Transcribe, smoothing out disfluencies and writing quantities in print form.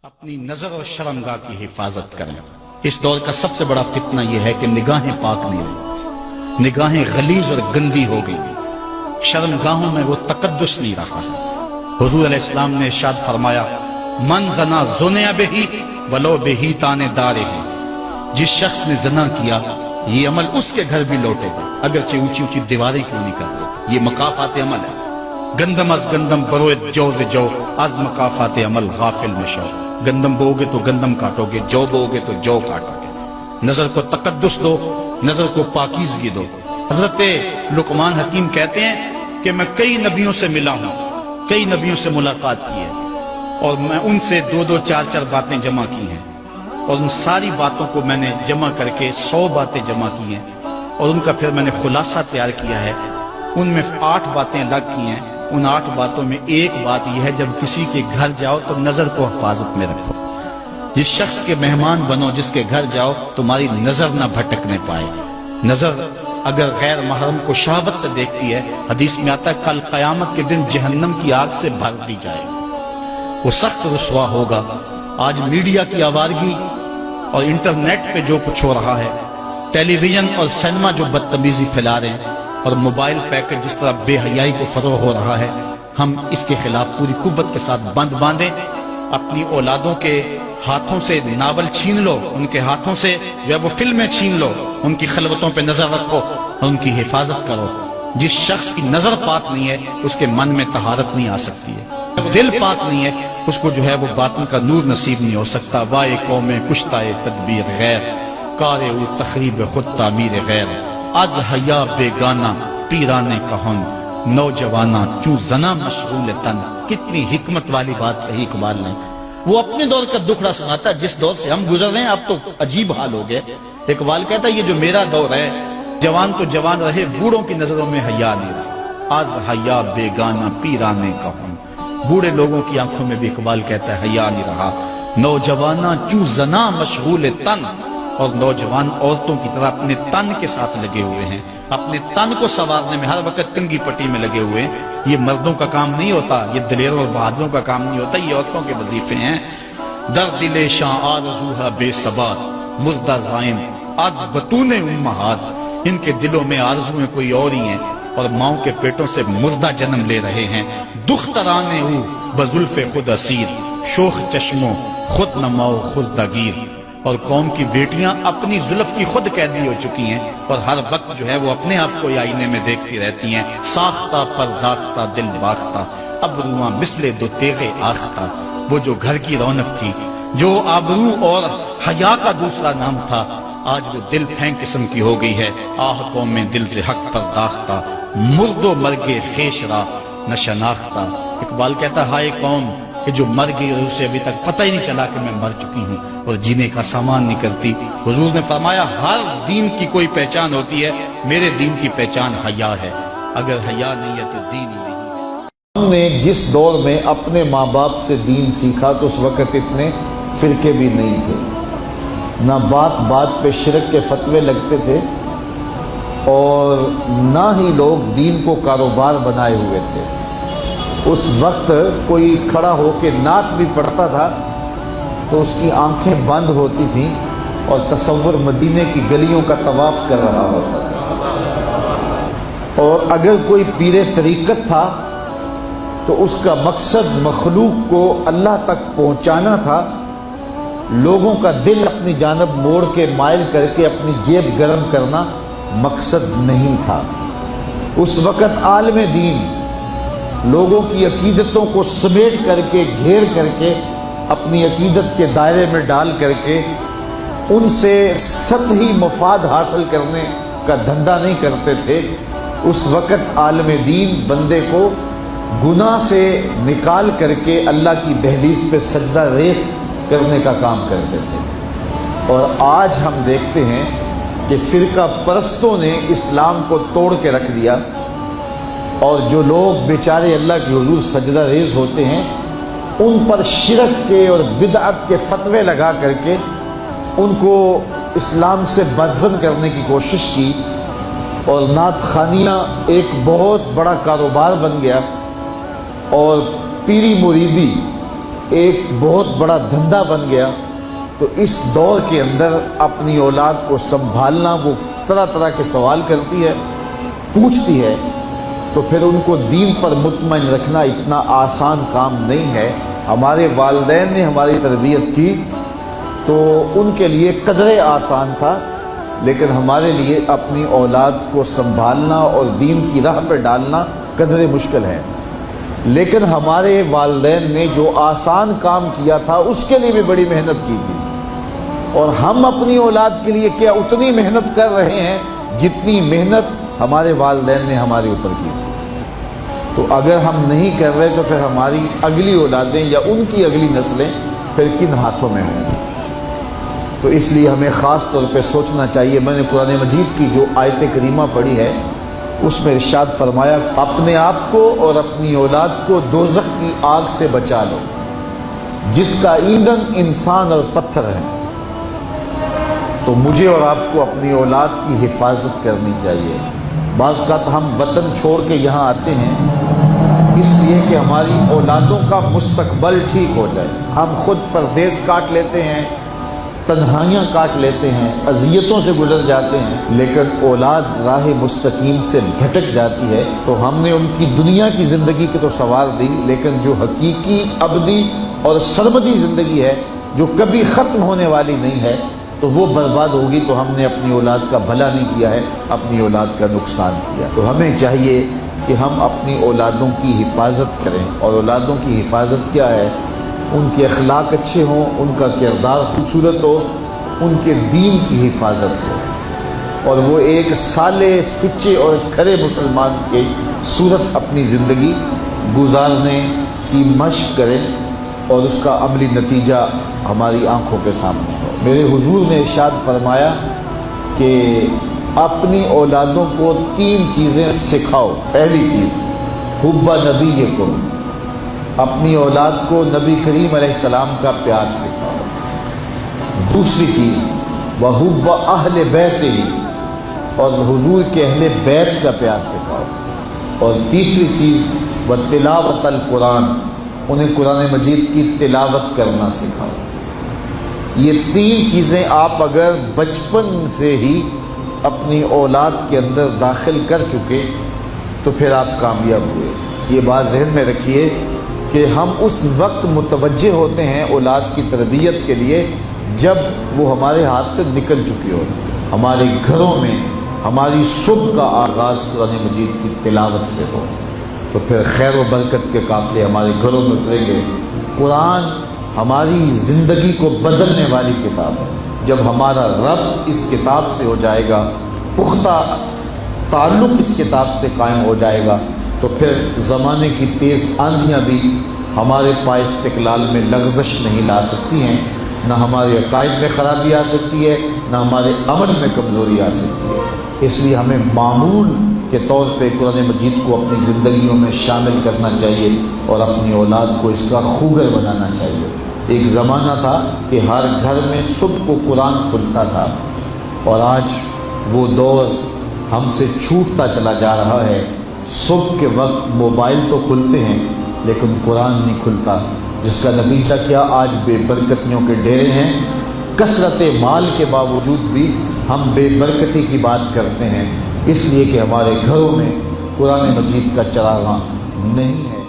اپنی نظر اور شرمگاہ کی حفاظت کریں۔ اس دور کا سب سے بڑا فتنہ یہ ہے کہ نگاہیں پاک نہیں رہی، نگاہیں غلیظ اور گندی ہو گئی، شرمگاہوں میں وہ تقدس نہیں رہا ہے۔ حضور علیہ السلام نے ارشاد فرمایا، من زنا زنیا بہی ولو بہی تانے دارے ہیں، جس شخص نے زنا کیا یہ عمل اس کے گھر بھی لوٹے گا، اگرچہ اونچی اونچی دیواریں کیوں نہیں کر دیتے۔ یہ مکافات عمل ہے۔ گندم از گندم بروئت جو ز جو، از مکافات عمل غافل مشو۔ گندم بو گے تو گندم کاٹو گے، جو بو گے تو جو کاٹو گے۔ نظر کو تقدس دو، نظر کو پاکیزگی دو۔ حضرت لقمان حکیم کہتے ہیں کہ میں کئی نبیوں سے ملا ہوں، کئی نبیوں سے ملاقات کی ہے، اور میں ان سے دو دو چار چار باتیں جمع کی ہیں، اور ان ساری باتوں کو میں نے جمع کر کے 100 باتیں جمع کی ہیں، اور ان کا پھر میں نے خلاصہ تیار کیا ہے۔ ان میں 8 باتیں الگ کی ہیں۔ ان 8 باتوں میں ایک بات یہ ہے، جب کسی کے گھر جاؤ تو نظر کو حفاظت میں رکھو۔ جس شخص کے مہمان بنو، جس کے گھر جاؤ، تمہاری نظر نہ بھٹکنے پائے۔ نظر اگر غیر محرم کو شہوت سے دیکھتی ہے، حدیث میں آتا ہے کل قیامت کے دن جہنم کی آگ سے بھر دی جائے، وہ سخت رسوا ہوگا۔ آج میڈیا کی آوارگی اور انٹرنیٹ پہ جو کچھ ہو رہا ہے، ٹیلی ویژن اور سینما جو بدتمیزی پھیلا رہے ہیں، اور موبائل پیکر جس طرح بے حیائی کو فروغ ہو رہا ہے، ہم اس کے خلاف پوری قوت کے ساتھ بند باندھیں۔ اپنی اولادوں کے ہاتھوں سے ناول چھین لو، ان کے ہاتھوں سے جو ہے وہ فلمیں چھین لو، ان کی خلوتوں پہ نظر رکھو اور ان کی حفاظت کرو۔ جس شخص کی نظر پاک نہیں ہے، اس کے من میں طہارت نہیں آ سکتی ہے۔ دل پاک نہیں ہے، اس کو جو ہے وہ باطن کا نور نصیب نہیں ہو سکتا۔ وائے قوم کشتہ تدبیر غیر، کار او تخریب خود تعمیر غیر۔ از حیا بیگانہ پیرانے کہن، نوجوانہ چوں زنا مشغول تن۔ کتنی حکمت والی بات کہی اقبال نے۔ وہ اپنے دور کا دکھڑا سناتا ہے، جس دور سے ہم گزر رہے ہیں اب تو عجیب حال ہو گئے۔ اقبال کہتا ہے یہ جو میرا دور ہے، جوان تو جوان رہے، بوڑھوں کی نظروں میں حیا نہیں رہا۔ از حیا بیگانہ پیرانے کہن، بوڑھے لوگوں کی آنکھوں میں بھی اقبال کہتا ہے حیا نہیں رہا۔ نوجوانہ چوں زنا مشغول تن، اور نوجوان عورتوں کی طرح اپنے تن کے ساتھ لگے ہوئے ہیں، اپنے تن کو سنوارنے میں ہر وقت کنگھی پٹی میں لگے ہوئے ہیں۔ یہ مردوں کا کام نہیں ہوتا، یہ دلیروں اور بہادروں کا کام نہیں ہوتا، یہ عورتوں کے وظیفے ہیں۔ در دل شاں آرزوہا بے ثبات، مردہ زائن از بطون امہات۔ ان کے دلوں میں آرزویں کوئی اور ہی ہیں، اور ماؤں کے پیٹوں سے مردہ جنم لے رہے ہیں۔ دخترانے او بزلف خود اسیر، شوخ چشموں خود نماؤ خود دگیر۔ اور قوم کی بیٹیاں اپنی زلف کی خود قیدی ہو چکی ہیں، اور ہر وقت جو ہے وہ اپنے آپ کو آئینے میں دیکھتی رہتی ہیں۔ ساختہ پرداختہ دل باختہ، ابروان مثل دو تیغ آختہ۔ وہ جو گھر کی رونق تھی، جو آبرو اور حیا کا دوسرا نام تھا، آج وہ دل پھینک قسم کی ہو گئی ہے۔ آہ قوم میں دل سے حق پرداختہ، مرد و مرگ خویش را نہ شناختہ۔ اقبال کہتا ہے ہائے قوم کہ جو مر گئی اور اسے ابھی تک پتہ ہی نہیں چلا کہ میں مر چکی ہوں، اور جینے کا سامان نہیں کرتی۔ حضور نے فرمایا ہر دین کی کوئی پہچان ہوتی ہے، میرے دین کی پہچان حیا ہے۔ اگر حیا نہیں ہے تو دین ہی نہیں ہے۔ ہم نے جس دور میں اپنے ماں باپ سے دین سیکھا تو اس وقت اتنے فرقے بھی نہیں تھے، نہ بات بات پہ شرک کے فتوے لگتے تھے، اور نہ ہی لوگ دین کو کاروبار بنائے ہوئے تھے۔ اس وقت کوئی کھڑا ہو کے نعت بھی پڑھتا تھا تو اس کی آنکھیں بند ہوتی تھیں، اور تصور مدینے کی گلیوں کا طواف کر رہا ہوتا تھا۔ اور اگر کوئی پیر طریقت تھا تو اس کا مقصد مخلوق کو اللہ تک پہنچانا تھا، لوگوں کا دل اپنی جانب موڑ کے مائل کر کے اپنی جیب گرم کرنا مقصد نہیں تھا۔ اس وقت عالم دین لوگوں کی عقیدتوں کو سمیٹ کر کے، گھیر کر کے، اپنی عقیدت کے دائرے میں ڈال کر کے ان سے سطحی مفاد حاصل کرنے کا دھندا نہیں کرتے تھے۔ اس وقت عالم دین بندے کو گناہ سے نکال کر کے اللہ کی دہلیز پہ سجدہ ریز کرنے کا کام کرتے تھے۔ اور آج ہم دیکھتے ہیں کہ فرقہ پرستوں نے اسلام کو توڑ کے رکھ دیا، اور جو لوگ بیچارے اللہ کے حضور سجدہ ریز ہوتے ہیں، ان پر شرک کے اور بدعت کے فتوے لگا کر کے ان کو اسلام سے بدزن کرنے کی کوشش کی، اور نعت خوانیاں ایک بہت بڑا کاروبار بن گیا، اور پیری مریدی ایک بہت بڑا دھندا بن گیا، تو اس دور کے اندر اپنی اولاد کو سنبھالنا، وہ طرح طرح کے سوال کرتی ہے، پوچھتی ہے، تو پھر ان کو دین پر مطمئن رکھنا اتنا آسان کام نہیں ہے۔ ہمارے والدین نے ہماری تربیت کی تو ان کے لیے قدرے آسان تھا، لیکن ہمارے لیے اپنی اولاد کو سنبھالنا اور دین کی راہ پر ڈالنا قدرے مشکل ہے۔ لیکن ہمارے والدین نے جو آسان کام کیا تھا اس کے لیے بھی بڑی محنت کی تھی، اور ہم اپنی اولاد کے لیے کیا اتنی محنت کر رہے ہیں جتنی محنت ہمارے والدین نے ہمارے اوپر کی تھی۔ تو اگر ہم نہیں کر رہے تو پھر ہماری اگلی اولادیں یا ان کی اگلی نسلیں پھر کن ہاتھوں میں ہوں گی؟ تو اس لیے ہمیں خاص طور پہ سوچنا چاہیے۔ میں نے قرآن مجید کی جو آیت کریمہ پڑھی ہے اس میں ارشاد فرمایا، اپنے آپ کو اور اپنی اولاد کو دوزخ کی آگ سے بچا لو جس کا ایندھن انسان اور پتھر ہے۔ تو مجھے اور آپ کو اپنی اولاد کی حفاظت کرنی چاہیے۔ بعض اوقات ہم وطن چھوڑ کے یہاں آتے ہیں اس لیے کہ ہماری اولادوں کا مستقبل ٹھیک ہو جائے۔ ہم خود پردیس کاٹ لیتے ہیں، تنہائیاں کاٹ لیتے ہیں، اذیتوں سے گزر جاتے ہیں، لیکن اولاد راہ مستقیم سے بھٹک جاتی ہے تو ہم نے ان کی دنیا کی زندگی کی تو سنوار دی، لیکن جو حقیقی ابدی اور سرمدی زندگی ہے جو کبھی ختم ہونے والی نہیں ہے تو وہ برباد ہوگی۔ تو ہم نے اپنی اولاد کا بھلا نہیں کیا ہے، اپنی اولاد کا نقصان کیا۔ تو ہمیں چاہیے کہ ہم اپنی اولادوں کی حفاظت کریں، اور اولادوں کی حفاظت کیا ہے؟ ان کے اخلاق اچھے ہوں، ان کا کردار خوبصورت ہو، ان کے دین کی حفاظت ہو، اور وہ ایک صالح، سچے اور کھرے مسلمان کے صورت اپنی زندگی گزارنے کی مشق کریں، اور اس کا عملی نتیجہ ہماری آنکھوں کے سامنے ہو۔ میرے حضور نے ارشاد فرمایا کہ اپنی اولادوں کو 3 چیزیں سکھاؤ۔ پہلی چیز حب نبیکم، اپنی اولاد کو نبی کریم علیہ السلام کا پیار سکھاؤ۔ دوسری چیز وحب اہل بیت ہی، اور حضور کے اہل بیت کا پیار سکھاؤ۔ اور تیسری چیز وتلاوت القرآن، انہیں قرآن مجید کی تلاوت کرنا سکھاؤ۔ یہ 3 چیزیں آپ اگر بچپن سے ہی اپنی اولاد کے اندر داخل کر چکے تو پھر آپ کامیاب ہوئے۔ یہ بات ذہن میں رکھیے کہ ہم اس وقت متوجہ ہوتے ہیں اولاد کی تربیت کے لیے جب وہ ہمارے ہاتھ سے نکل چکی ہوتی ہے۔ ہمارے گھروں میں ہماری صبح کا آغاز قرآن مجید کی تلاوت سے ہو تو پھر خیر و برکت کے قافلے ہمارے گھروں میں اتریں گے۔ قرآن ہماری زندگی کو بدلنے والی کتاب ہے۔ جب ہمارا ربط اس کتاب سے ہو جائے گا، پختہ تعلق اس کتاب سے قائم ہو جائے گا، تو پھر زمانے کی تیز آندھیاں بھی ہمارے پائے استقلال میں لغزش نہیں لا سکتی ہیں، نہ ہمارے عقائد میں خرابی آ سکتی ہے، نہ ہمارے عمل میں کمزوری آ سکتی ہے۔ اس لیے ہمیں معمول کے طور پہ قرآن مجید کو اپنی زندگیوں میں شامل کرنا چاہیے اور اپنی اولاد کو اس کا خوگر بنانا چاہیے۔ ایک زمانہ تھا کہ ہر گھر میں صبح کو قرآن کھلتا تھا، اور آج وہ دور ہم سے چھوٹتا چلا جا رہا ہے۔ صبح کے وقت موبائل تو کھلتے ہیں لیکن قرآن نہیں کھلتا، جس کا نتیجہ کیا؟ آج بے برکتیوں کے ڈیرے ہیں۔ کثرت مال کے باوجود بھی ہم بے برکتی کی بات کرتے ہیں، اس لیے کہ ہمارے گھروں میں قرآن مجید کا چراغاں نہیں ہے۔